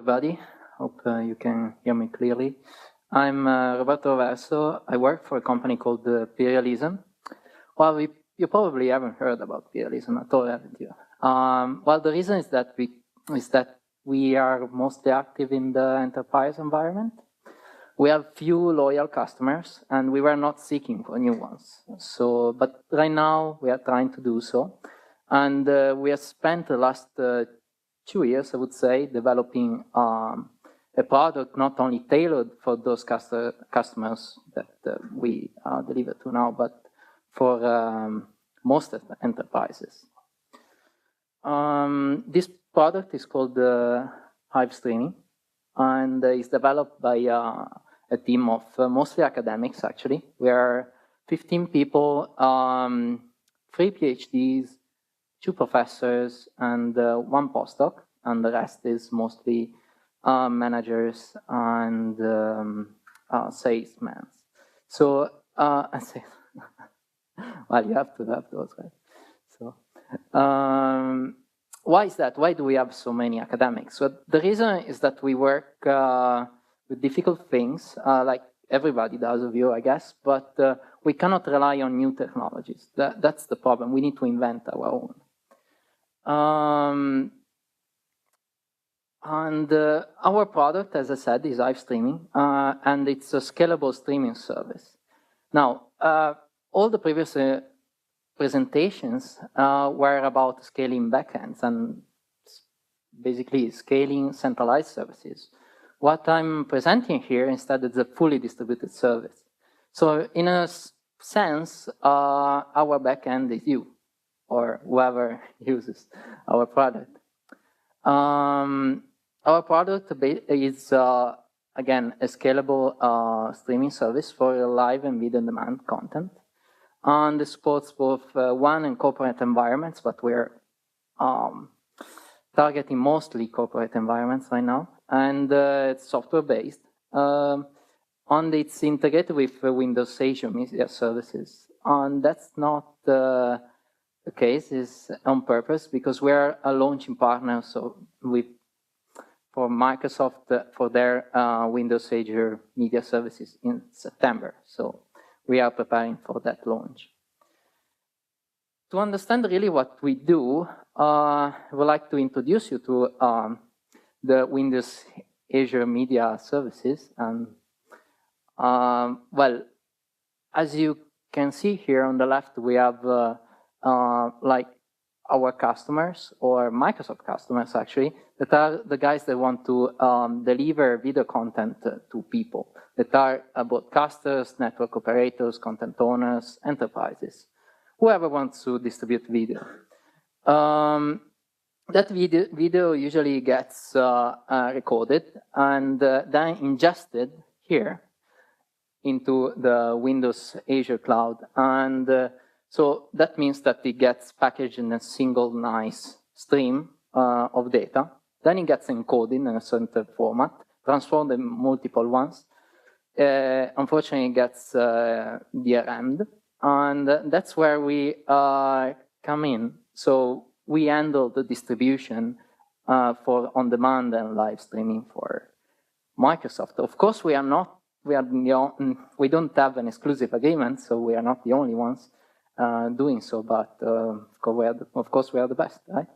Everybody, hope you can hear me clearly. I'm Roberto Verso. I work for a company called Peerialism. Well, you probably haven't heard about Peerialism at all, haven't you? Well, the reason is that we are mostly active in the enterprise environment. We have few loyal customers, and we were not seeking for new ones. But right now we are trying to do so, and we have spent the last 2 years, I would say, developing a product not only tailored for those customers that we deliver to now, but for most of the enterprises. This product is called Hive Streaming, and is developed by a team of mostly academics, actually. We are 15 people, 3 PhDs, 2 professors, and 1 postdoc, and the rest is mostly managers and salesmen. So, well, you have to have those, right? So, why is that? Why do we have so many academics? So the reason is that we work with difficult things, like everybody does of you, I guess, but we cannot rely on new technologies. That's the problem. We need to invent our own. Our product, as I said, is Hive Streaming, and it's a scalable streaming service. Now, all the previous presentations were about scaling backends and basically scaling centralized services. What I'm presenting here instead is a fully distributed service. So in a sense, our backend is you, or whoever uses our product. Our product is, again, a scalable streaming service for live and video-on-demand content. And it supports both WAN and corporate environments, but we're targeting mostly corporate environments right now. And it's software-based. And it's integrated with Windows Azure Media Services. And that's not the case, is on purpose, because we're a launching partner for Microsoft for their Windows Azure Media Services in September. So we are preparing for that launch. To understand really what we do, I would like to introduce you to the Windows Azure Media Services. And well, as you can see here on the left, we have like our customers, or Microsoft customers actually, that are the guys that want to deliver video content to people, that are broadcasters, network operators, content owners, enterprises, whoever wants to distribute video. That video usually gets recorded and then ingested here into the Windows Azure Cloud. And so that means that it gets packaged in a single nice stream of data. Then it gets encoded in a certain format, transformed in multiple ones. Unfortunately, it gets DRM'd. And that's where we come in. So we handle the distribution for on-demand and live streaming for Microsoft. Of course, we don't have an exclusive agreement, so we are not the only ones doing so, but of course we are the best, right?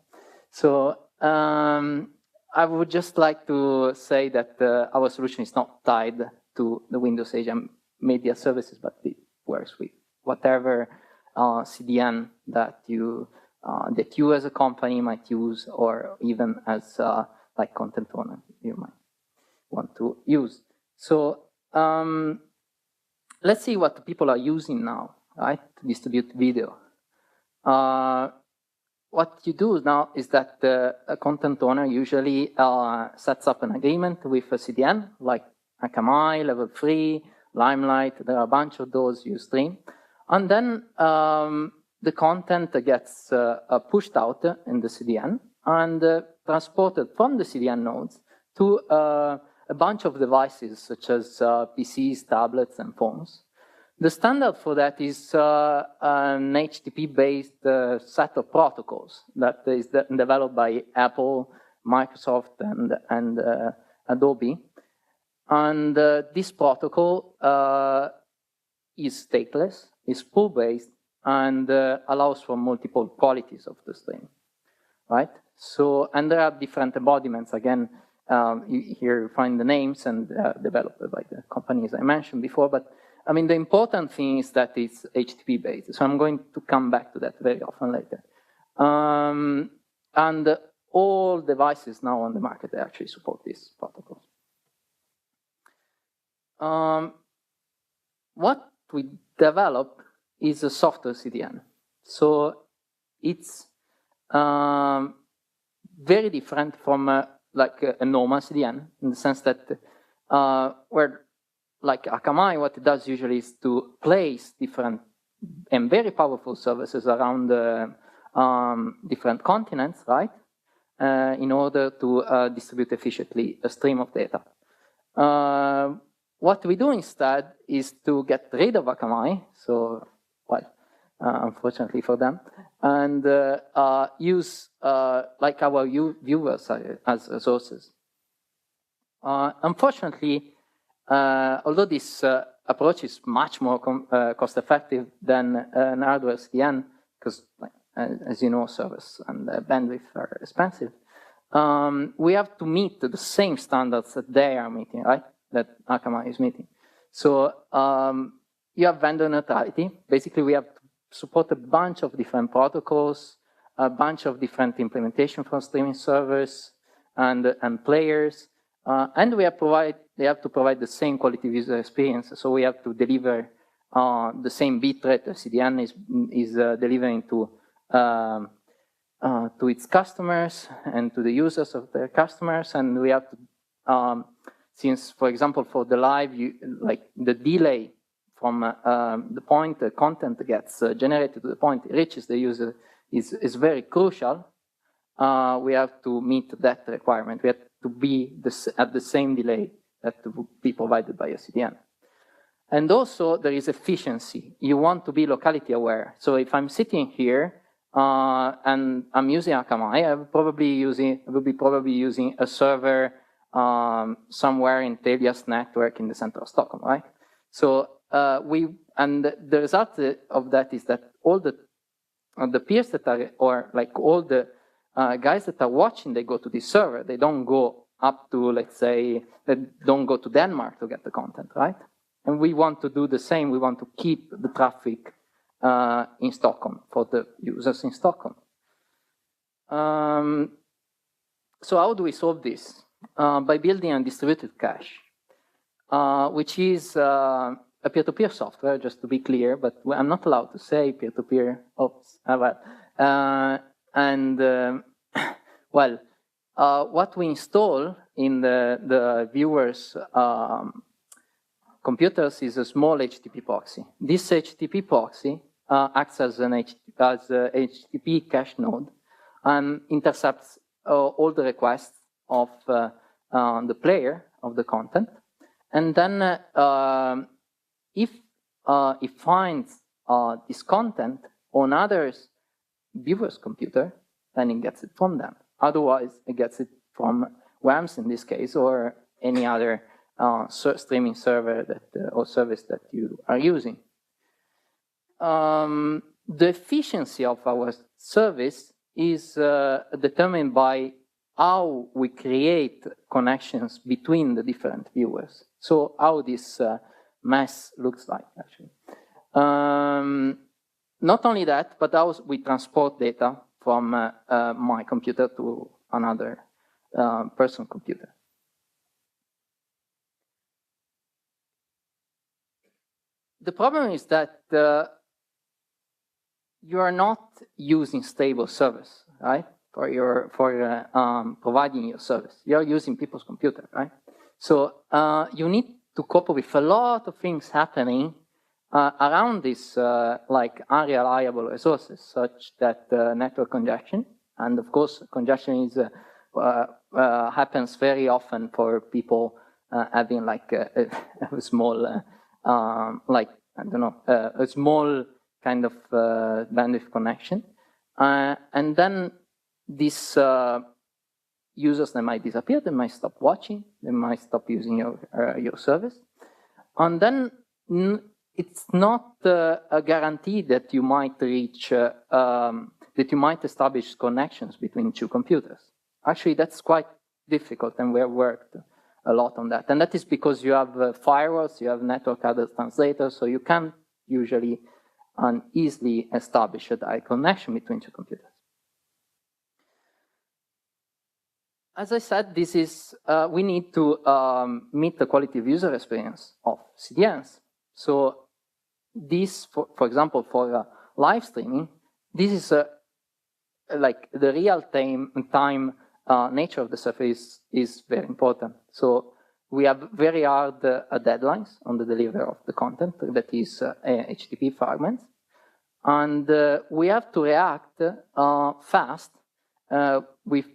So I would just like to say that our solution is not tied to the Windows Azure Media Services, but it works with whatever CDN that you as a company might use, or even as like content owner you might want to use. So let's see what people are using now, right, to distribute video. What you do now is that a content owner usually sets up an agreement with a CDN, like Akamai, Level 3, Limelight. There are a bunch of those you stream. And then the content gets pushed out in the CDN and transported from the CDN nodes to a bunch of devices, such as PCs, tablets, and phones. The standard for that is an HTTP-based set of protocols that is developed by Apple Microsoft and Adobe. And this protocol is stateless, is pool-based, and allows for multiple qualities of the stream, right? So, and there are different embodiments. Again, here you find the names and developed by the companies I mentioned before. But I mean, the important thing is that it's HTTP-based. So I'm going to come back to that very often later. And all devices now on the market, they actually support these protocols. What we develop is a software CDN. So it's very different from like a normal CDN in the sense that where like Akamai, what it does usually is to place different and very powerful services around different continents, right? In order to distribute efficiently a stream of data. What we do instead is to get rid of Akamai, so, well, unfortunately for them, and use like our viewers as resources. Unfortunately, although this approach is much more cost-effective than an hardware CDN, because, as you know, servers and bandwidth are expensive, we have to meet the same standards that they are meeting, right? That Akamai is meeting. So you have vendor neutrality. Basically, we have to support a bunch of different protocols, a bunch of different implementation for streaming servers and players. And they have to provide the same quality user experience. So we have to deliver the same bitrate the CDN is delivering to its customers and to the users of their customers. And we have to, since, for example, for the live, like the delay from the point the content gets generated to the point it reaches the user is very crucial. We have to meet that requirement. We have to be at the same delay that to be provided by a CDN. And also there is efficiency. You want to be locality aware. So if I'm sitting here and I'm using Akamai, I will be probably using a server somewhere in Telia's network in the center of Stockholm, right? So and the result of that is that all the peers that are, or like all the guys that are watching, they go to this server. They don't go up to, let's say, they don't go to Denmark to get the content, right? And we want to do the same. We want to keep the traffic in Stockholm for the users in Stockholm. So how do we solve this? By building a distributed cache, which is a peer-to-peer software, just to be clear, but I'm not allowed to say peer-to-peer. Oops, well, what we install in the viewers' computers is a small HTTP proxy. This HTTP proxy acts as a HTTP cache node and intercepts all the requests of the player of the content. And then if it finds this content on others' viewers' computer, then it gets it from them. Otherwise, it gets it from WAMS in this case, or any other streaming server that or service that you are using. The efficiency of our service is determined by how we create connections between the different viewers. So how this mess looks like, actually. Not only that, but how we transport data from my computer to another person's computer. The problem is that you are not using stable service, right? For providing your service. You're using people's computer, right? So you need to cope with a lot of things happening around these like unreliable resources, such that network congestion, and of course congestion is happens very often for people having like a small like I don't know a small kind of bandwidth connection, and then this users that might disappear, they might stop watching, they might stop using your service. And then it's not a guarantee that you might reach, that you might establish connections between two computers. Actually, that's quite difficult, and we have worked a lot on that. And that is because you have firewalls, you have network address translators, so you can't usually easily establish a direct connection between two computers. As I said, this is, we need to meet the quality of user experience of CDNs. So this, for example, for live streaming, this is like the real-time nature of the surface is very important. So we have very hard deadlines on the delivery of the content, that is HTTP fragments. And we have to react fast with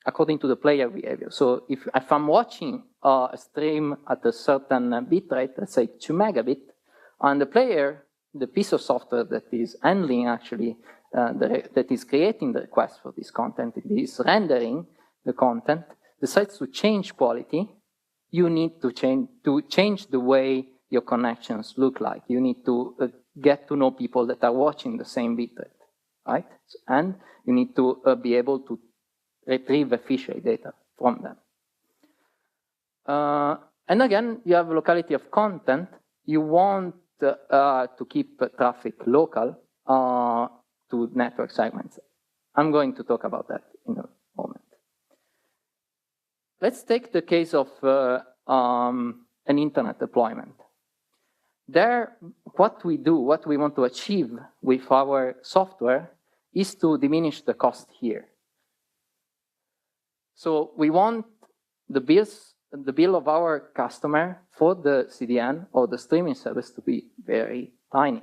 according to the player behavior. So if I'm watching a stream at a certain bit rate, let's say 2 megabit, and the player, the piece of software that is handling actually, that is creating the request for this content, it is rendering the content, decides to change quality, you need to change the way your connections look like. You need to get to know people that are watching the same bit rate, right? And you need to be able to retrieve official data from them. And again, you have locality of content. You want to keep traffic local to network segments. I'm going to talk about that in a moment. Let's take the case of an internet deployment. There, what we do, what we want to achieve with our software is to diminish the cost here. So we want the bill of our customer for the CDN or the streaming service to be very tiny.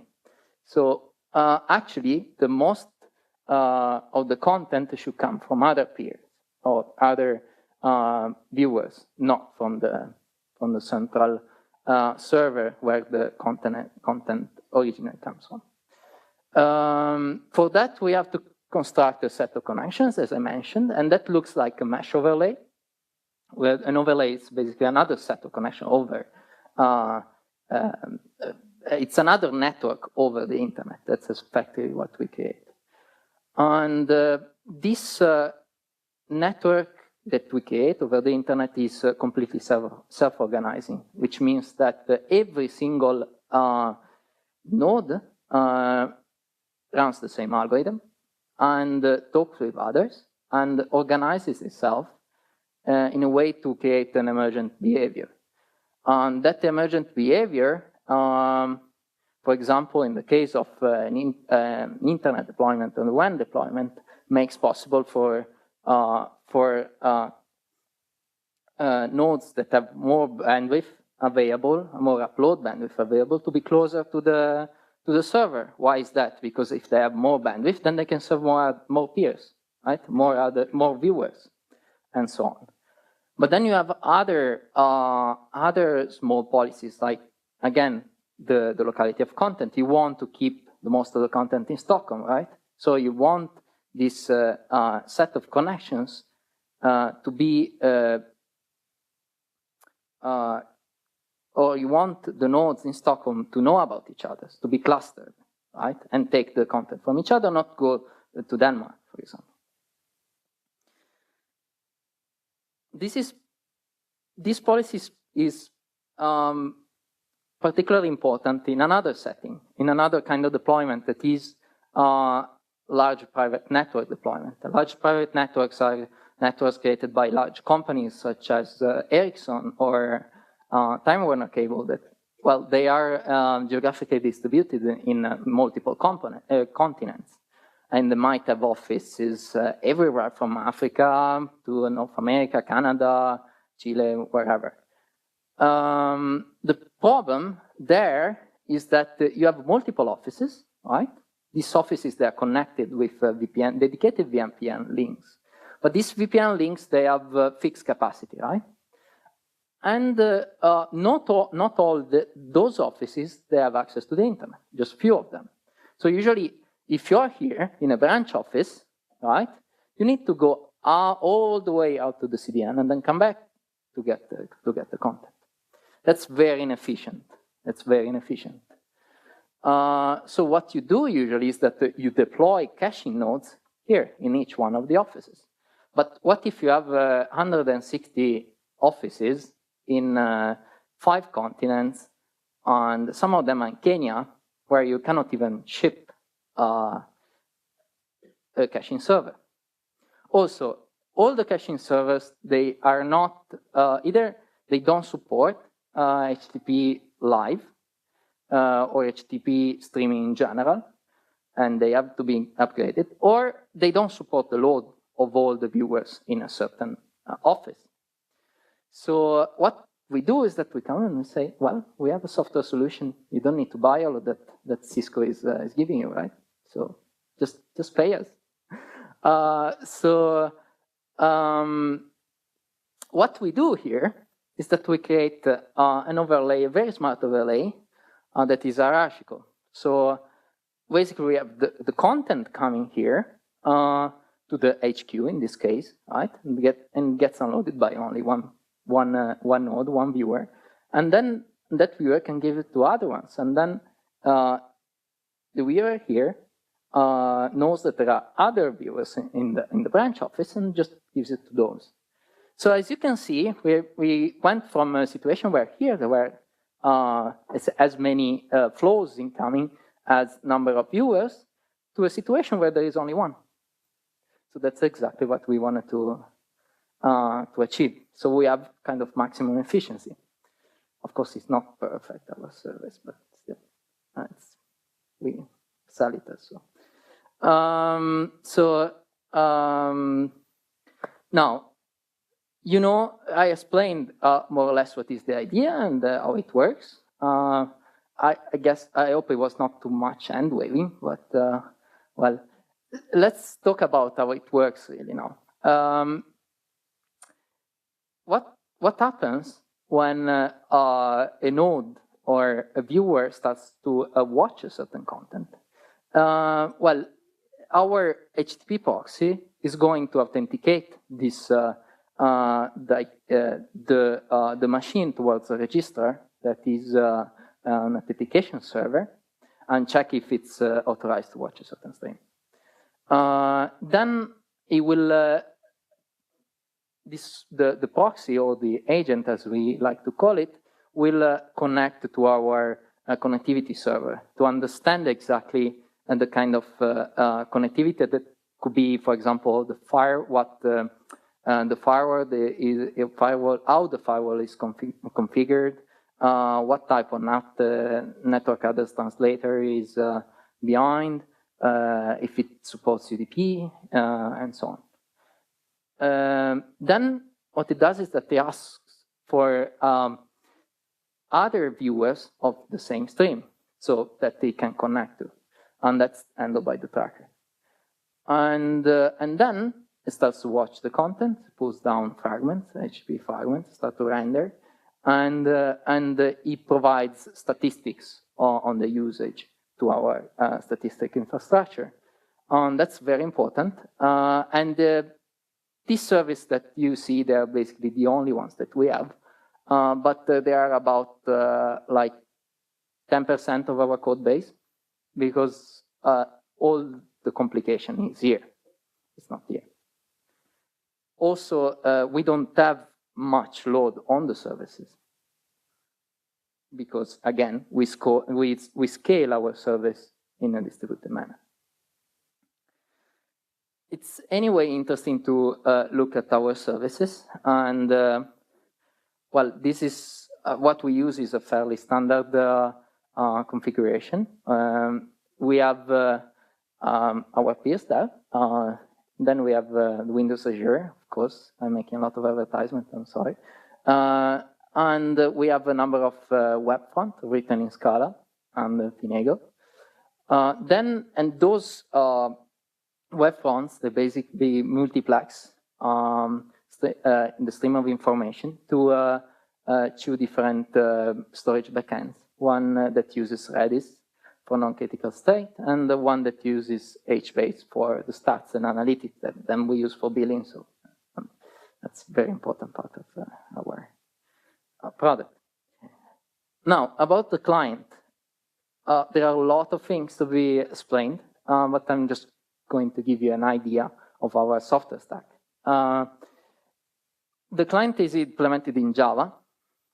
So actually, the most of the content should come from other peers or other viewers, not from the central server where the content originally comes from. For that, we have to construct a set of connections, as I mentioned, and that looks like a mesh overlay, where an overlay is basically another set of connections over. It's another network over the internet. That's effectively what we create. And this network that we create over the internet is completely self-organizing, which means that every single node runs the same algorithm and talks with others and organizes itself in a way to create an emergent behavior. And that emergent behavior, for example, in the case of an internet deployment and WAN deployment, makes possible for nodes that have more bandwidth available, more upload bandwidth available, to be closer to the server. Why is that? Because if they have more bandwidth, then they can serve more peers, right? More viewers, and so on. But then you have other small policies, like again the locality of content. You want to keep the most of the content in Stockholm, right? So you want this set of connections to be, or you want the nodes in Stockholm to know about each other, to be clustered, right? And take the content from each other, not go to Denmark, for example. This policy is particularly important in another setting, in another kind of deployment that is large private network deployment. The large private networks are networks created by large companies such as Ericsson or Time Warner Cable that, well, they are geographically distributed in multiple continents. And they might have offices everywhere from Africa to North America, Canada, Chile, wherever. The problem there is that you have multiple offices, right? These offices, they are connected with VPN, dedicated VPN links. But these VPN links, they have fixed capacity, right? And not all those offices, they have access to the internet, just few of them. So usually, if you're here in a branch office, right, you need to go all the way out to the CDN and then come back to get the content. That's very inefficient. That's very inefficient. So what you do usually is that you deploy caching nodes here in each one of the offices. But what if you have 160 offices in 5 continents, and some of them are in Kenya, where you cannot even ship a caching server? Also, all the caching servers, they are not, either they don't support HTTP live or HTTP streaming in general, and they have to be upgraded, or they don't support the load of all the viewers in a certain office. So what we do is that we come and we say, well, we have a software solution. You don't need to buy all of that Cisco is giving you, right? So just pay us. What we do here is that we create an overlay, a very smart overlay that is hierarchical. So basically, we have the content coming here to the HQ in this case, right? And gets unloaded by only one node, one viewer, and then that viewer can give it to other ones, and then the viewer here knows that there are other viewers in the branch office and just gives it to those. So as you can see, we went from a situation where here there were as many flows incoming as number of viewers to a situation where there is only one. So that's exactly what we wanted to achieve. So we have kind of maximum efficiency. Of course, it's not perfect, our service, but still, we sell it as so. Now, you know, I explained more or less what is the idea and how it works. I guess, I hope it was not too much hand-waving, but, well, let's talk about how it works really now. What happens when a node or a viewer starts to watch a certain content? Well, our HTTP proxy is going to authenticate this the machine towards a register that is an authentication server and check if it's authorized to watch a certain stream. Then it will the proxy or the agent, as we like to call it, will connect to our connectivity server to understand exactly the kind of connectivity that could be, for example, the firewall, how the firewall is configured, what type of network address translator is behind, if it supports UDP, and so on. Then what it does is that it asks for other viewers of the same stream so that they can connect to, and that's handled by the tracker. And then it starts to watch the content, pulls down fragments, HTTP fragments, start to render, and it provides statistics on the usage to our statistic infrastructure. That's very important. This service that you see, they're basically the only ones that we have. But they are about like 10% of our code base, because all the complication is here. It's not here. Also, we don't have much load on the services, because again, we scale our service in a distributed manner. It's anyway interesting to look at our services, and well, this is what we use is a fairly standard configuration. We have our peers there. Then we have the Windows Azure, of course. I'm making a lot of advertisement, I'm sorry. And we have a number of web front written in Scala and Finego. And those web fronts, they basically multiplex the stream of information to 2 different storage backends. One that uses Redis for non-critical state, and the one that uses HBase for the stats and analytics that then we use for billing. So That's a very important part of our product. Now, about the client, there are a lot of things to be explained, but I'm just going to give you an idea of our software stack. The client is implemented in Java.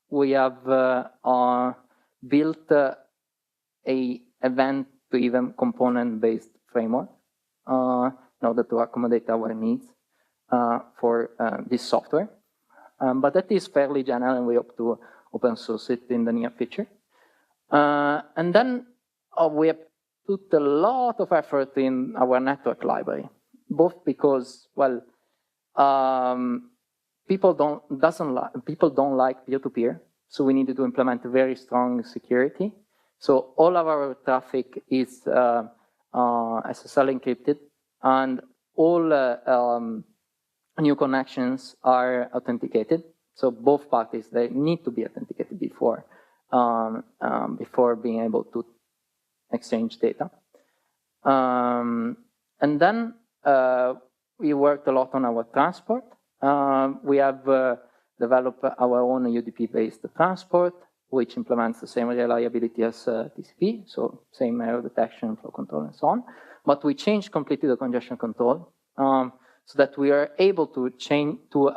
We have built a event-driven component-based framework in order to accommodate our needs for this software. But that is fairly general, and we hope to open source it in the near future. And then we have put a lot of effort in our network library, both because, well, people don't like peer-to-peer, so we needed to implement a very strong security. So all of our traffic is SSL encrypted, and all new connections are authenticated. So both parties, they need to be authenticated before being able to exchange data. And then we worked a lot on our transport. We have developed our own UDP-based transport, which implements the same reliability as TCP, so same error detection, flow control, and so on. But we changed completely the congestion control so that we are able to change to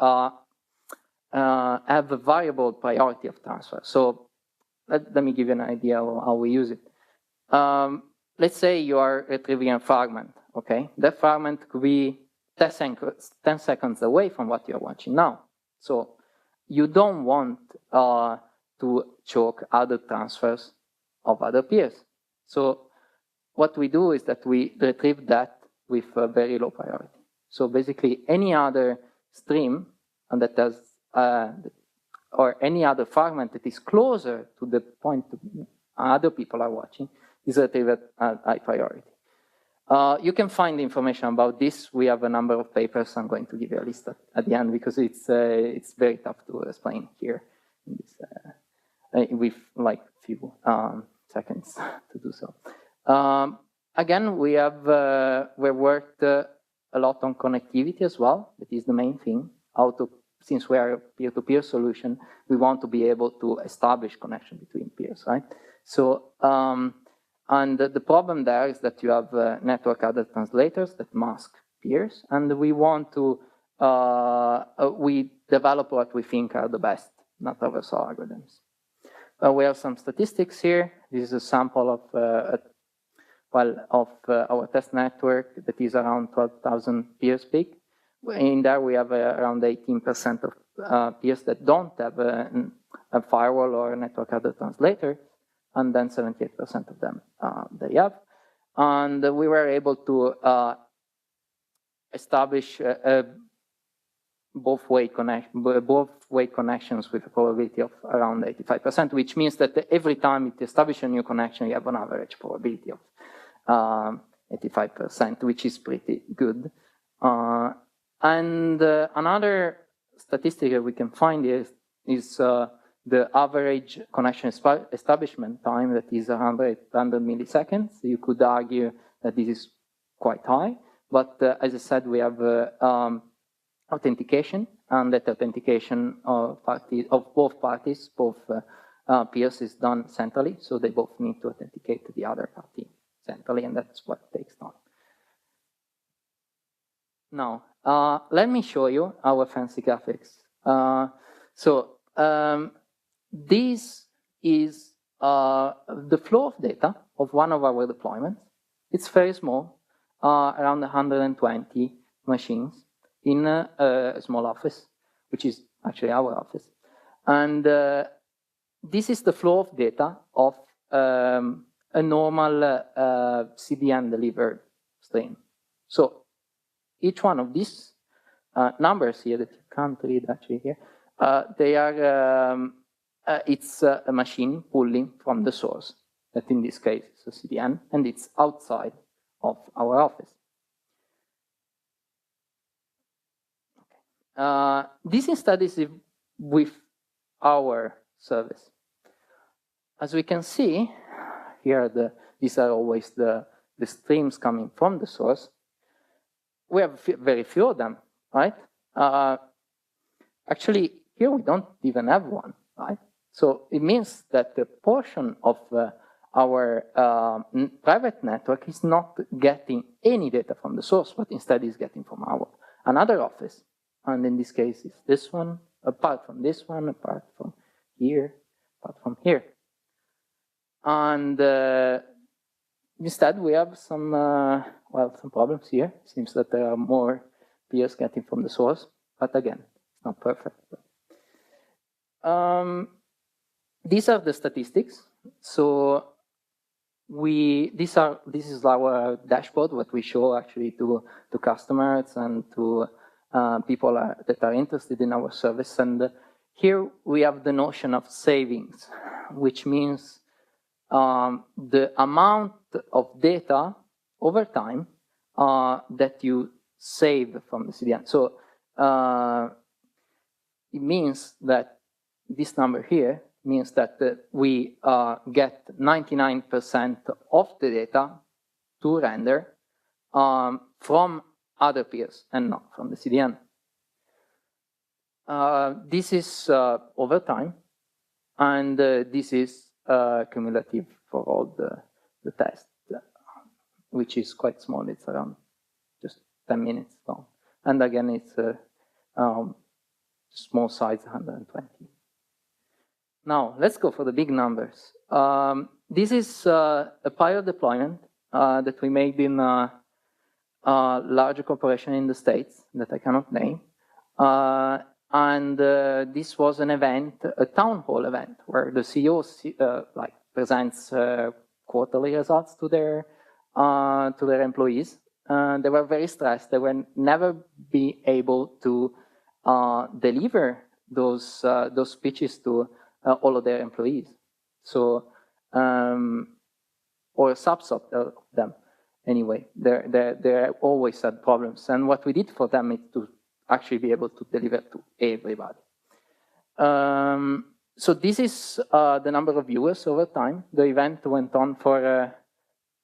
have a variable priority of transfer. So let me give you an idea of how we use it. Let's say you are retrieving a fragment, okay? That fragment could be 10 seconds away from what you're watching now. So you don't want to choke other transfers of other peers. So what we do is that we retrieve that with a very low priority. So basically any other stream and that has, or any other fragment that is closer to the point other people are watching is retrieved at high priority. You can find information about this. We have a number of papers. I'm going to give you a list at the end because it's very tough to explain here in this, with like few seconds to do so. Again, we have we worked a lot on connectivity as well. That is the main thing. Since we are a peer-to-peer solution, we want to be able to establish connection between peers, right? So, and the problem there is that you have network address translators that mask peers, and we want to, we develop what we think are the best not-traversal algorithms. We have some statistics here. This is a sample of, our test network that is around 12,000 peers big. In there, we have around 18% of peers that don't have a firewall or a network address translator, and then 78% of them they have. And we were able to establish both-way connections with a probability of around 85%, which means that every time it establishes a new connection, you have an average probability of 85%, which is pretty good. And another statistic that we can find is the average connection establishment time, that is 100 milliseconds. You could argue that this is quite high, but as I said, we have authentication, and that authentication of both parties, both peers, is done centrally, so they both need to authenticate the other party centrally, and that's what takes time. Now, let me show you our fancy graphics. This is the flow of data of one of our deployments. It's very small, around 120 machines in a small office, which is actually our office. And this is the flow of data of a normal CDN delivered stream. So each one of these numbers here that you can't read actually here, they are, it's a machine pulling from the source, that in this case is a CDN, and it's outside of our office. This instead is with our service. As we can see, here these are always the streams coming from the source. We have very few of them, right? actually, here we don't even have one, right? So it means that the portion of our private network is not getting any data from the source, but instead is getting from another office. And in this case, it's this one, apart from this one, apart from here, apart from here. And instead, we have some, some problems here. It seems that there are more peers getting from the source, but again, it's not perfect. These are the statistics. So this is our dashboard, what we show actually to customers and to people that are interested in our service. And here we have the notion of savings, which means the amount of data over time that you save from the CDN. So it means that this number here means that we get 99% of the data to render from other peers and not from the CDN. This is over time, and this is cumulative for all the tests, which is quite small. It's around just 10 minutes long. And again, it's small size, 120. Now, let's go for the big numbers. This is a pilot deployment that we made in a larger corporation in the States that I cannot name. And this was an event, a town hall event, where the CEO presents quarterly results to their employees. They were very stressed. They will never be able to deliver those speeches to all of their employees. So, or a subset of them. Anyway, they always had problems. And what we did for them is to actually be able to deliver to everybody. So this is the number of viewers over time. The event went on for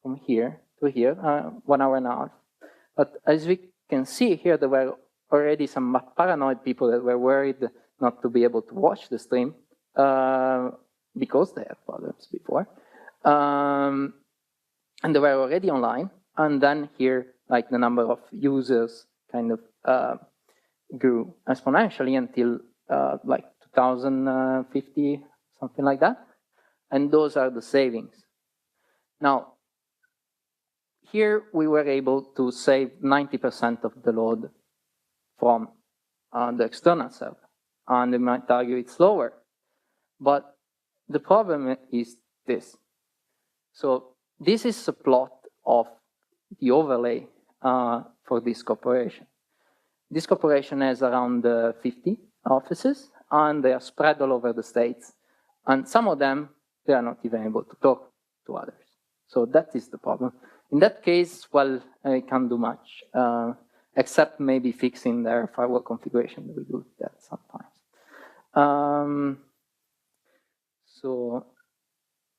from here to here, 1 hour and a half. But as we can see here, there were already some paranoid people that were worried not to be able to watch the stream because they had problems before. And they were already online. And then here, like the number of users kind of grew exponentially until like 2050, something like that. And those are the savings. Now, here we were able to save 90% of the load from the external server. And you might argue it's lower. But the problem is this. So this is a plot of the overlay for this corporation. This corporation has around 50 offices, and they are spread all over the States. And some of them, they are not even able to talk to others. So that is the problem. In that case, well, I can't do much, except maybe fixing their firewall configuration. We do that sometimes.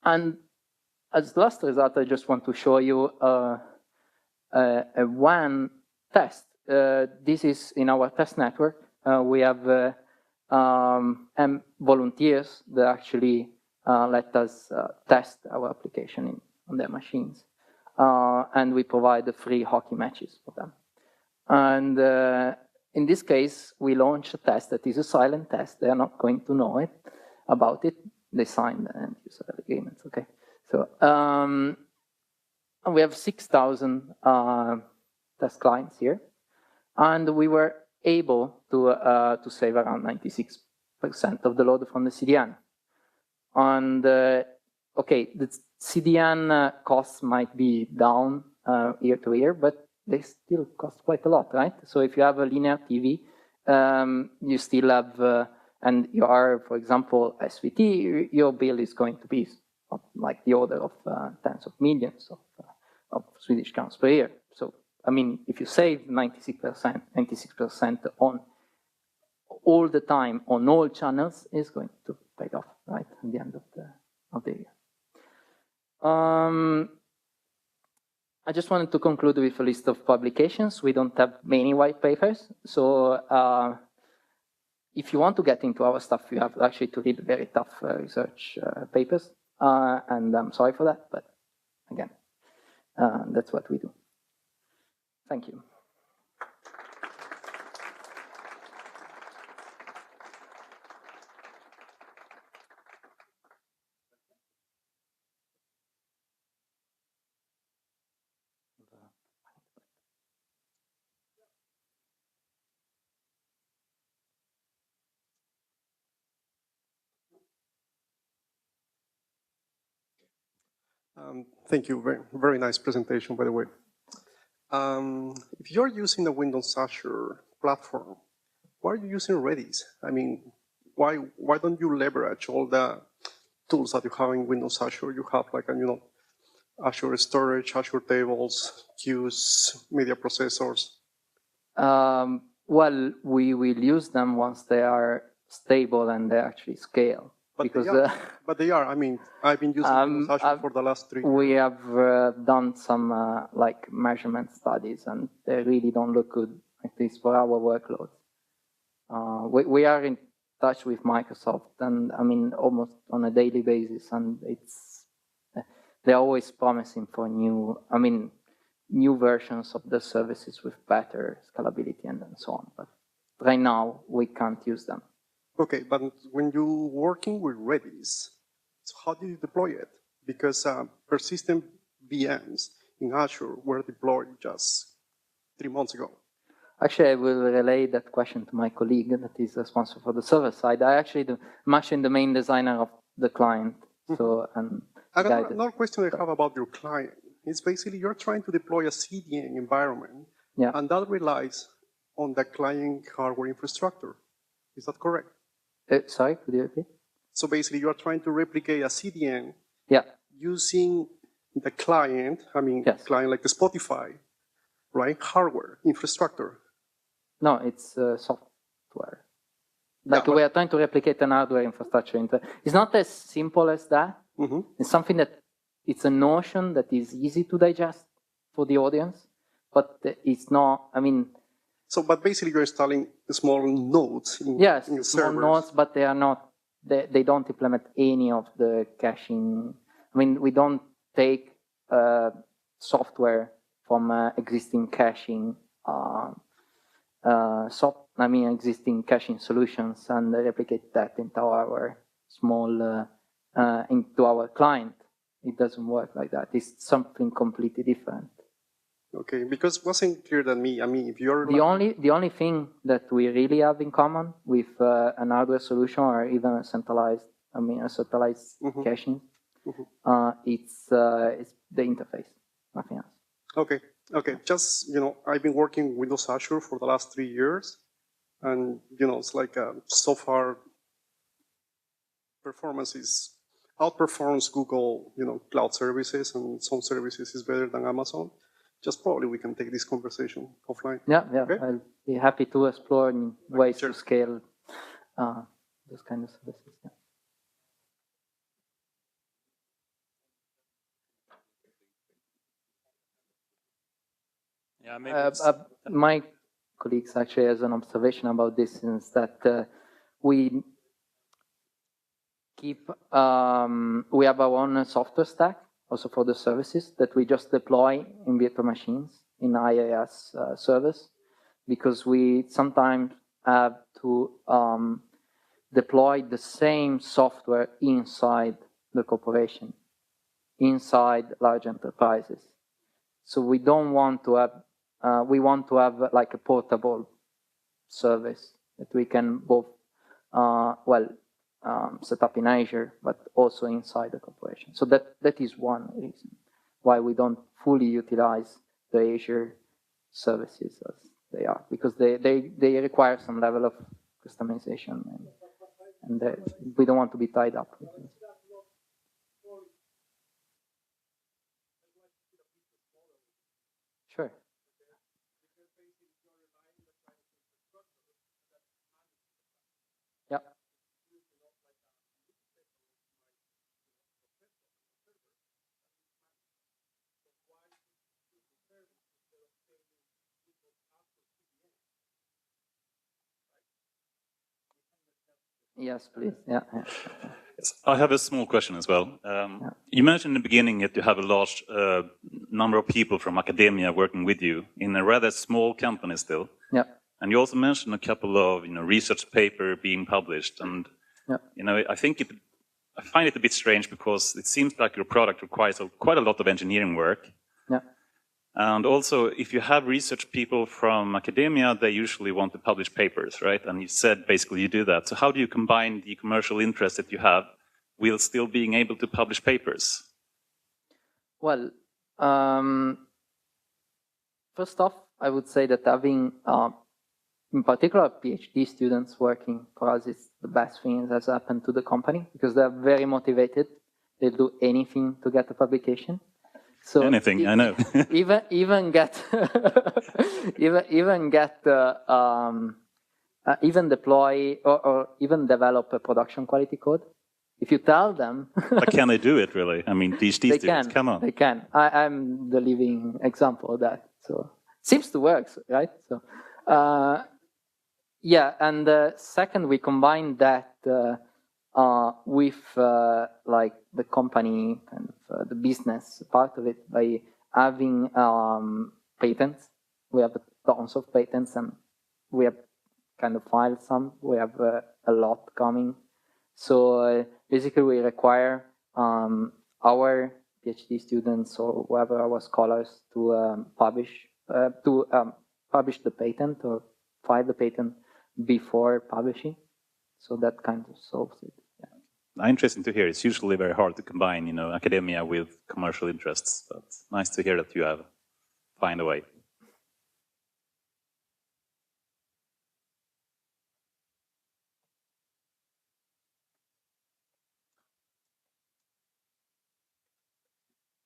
And as the last result, I just want to show you a WAN test. This is in our test network. We have volunteers that actually let us test our application on their machines. And we provide the free hockey matches for them. And in this case, we launch a test that is a silent test. They are not going to know about it. They sign the end user agreements, okay? So we have 6,000 test clients here. And we were able to save around 96% of the load from the CDN. And okay, the CDN costs might be down year to year, but they still cost quite a lot, right? So if you have a linear TV, you still have, and you are, for example, SVT, your bill is going to be like the order of tens of millions of Swedish crowns per year. So, I mean, if you save 96% on all the time on all channels, it's going to pay off, right, at the end of the year. I just wanted to conclude with a list of publications. We don't have many white papers, so if you want to get into our stuff, you have actually to read very tough research papers, and I'm sorry for that, but again, that's what we do. Thank you. Thank you. Very, very nice presentation, by the way. If you're using the Windows Azure platform, why are you using Redis? I mean, why don't you leverage all the tools that you have in Windows Azure? You have like, Azure Storage, Azure Tables, queues, media processors. Well, we will use them once they are stable and they actually scale. But they are. I mean, I've been using Windows Azure for the last 3 years. We have done some like measurement studies, and they really don't look good, at least for our workloads. We are in touch with Microsoft, and I mean almost on a daily basis, and they're always promising for new versions of the services with better scalability and so on. But right now we can't use them. Okay, but when you're working with Redis, so how do you deploy it? Because persistent VMs in Azure were deployed just 3 months ago. Actually, I will relay that question to my colleague that is responsible for the server side. I'm actually the main designer of the client. So, another question I have about your client is basically you're trying to deploy a CDN environment, and that relies on the client hardware infrastructure. Is that correct? Sorry, could you repeat? So basically, you are trying to replicate a CDN using the client, client like the Spotify, right? Hardware, infrastructure. No, it's software. Like we are trying to replicate an hardware infrastructure. It's not as simple as that. Mm-hmm. It's something that, it's a notion that is easy to digest for the audience, but it's not, but basically you're installing small nodes in your servers. Small nodes, but they are not, they don't implement any of the caching. We don't take software from existing caching, existing caching solutions and replicate that into our into our client. It doesn't work like that. It's something completely different. Okay, because it wasn't clear to me. If you're the only thing that we really have in common with an hardware solution or even a centralized, caching, it's the interface, nothing else. Okay. Just I've been working Windows Azure for the last 3 years, and it's like so far performance outperforms Google, cloud services, and some services is better than Amazon. Just probably we can take this conversation offline. Yeah. Okay? I'll be happy to explore ways to scale those kind of services. My colleagues actually has an observation about this, is that we have our own software stack also for the services that we just deploy in virtual machines in IaaS servers, because we sometimes have to deploy the same software inside the corporation, inside large enterprises. So we don't want to have, we want to have like a portable service that we can both, set up in Azure, but also inside the corporation. So that is one reason why we don't fully utilize the Azure services as they are, because they require some level of customization, and we don't want to be tied up with this. Sure. Yeah. Yes, please. Yeah. Yes, I have a small question as well. You mentioned in the beginning that you have a large number of people from academia working with you in a rather small company still. Yeah. And you also mentioned a couple of research paper being published, and I find it a bit strange because it seems like your product requires quite a lot of engineering work. Yeah. And also, if you have research people from academia, they usually want to publish papers, right? And you said basically you do that. So how do you combine the commercial interest that you have while still being able to publish papers? Well, first off, I would say that having, in particular, PhD students working for us is the best thing that has happened to the company because they're very motivated. They'll do anything to get a publication. So anything, I know. even deploy or even develop a production quality code. If you tell them, but can they do it really? I mean, these students, come on. They can. I'm the living example of that. So seems to work, right? So yeah, and second, we combine that with like the company kind of the business part of it by having patents. We have tons of patents, and we have kind of filed some. We have a lot coming. So basically, we require our PhD students or whoever our scholars to publish the patent or file the patent before publishing. So that kind of solves it. Yeah. Interesting to hear. It's usually very hard to combine, academia with commercial interests, but nice to hear that you have find a way.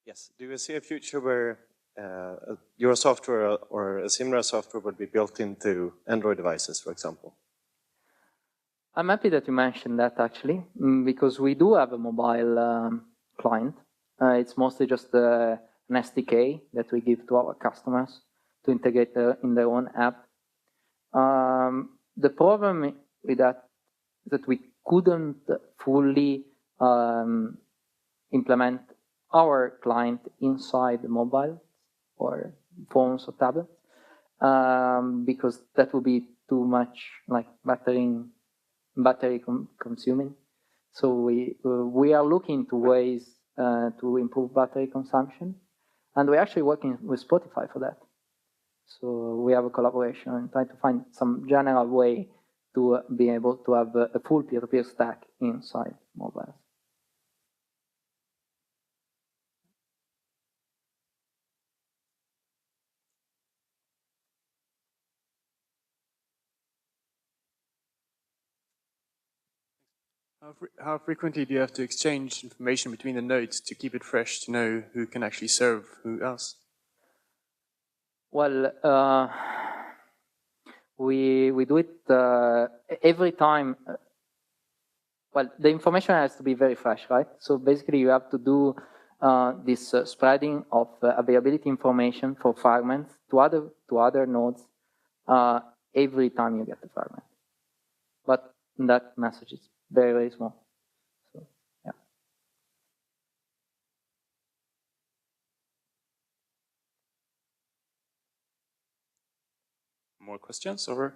Yes. Do you see a future where your software or a similar software would be built into Android devices, for example? I'm happy that you mentioned that actually, because we do have a mobile client. It's mostly just an SDK that we give to our customers to integrate in their own app. The problem with that is that we couldn't fully implement our client inside the mobile or phones or tablets because that would be too much like battery consuming. So we are looking to ways to improve battery consumption, and we're actually working with Spotify for that. So we have a collaboration and try to find some general way to be able to have a full peer-to-peer stack inside mobiles. How frequently do you have to exchange information between the nodes to keep it fresh, to know who can actually serve who else? Well, we do it every time. Well, the information has to be very fresh, right? So basically, you have to do this spreading of availability information for fragments to other nodes every time you get the fragment. But that message is very, very small. So, yeah. More questions, or?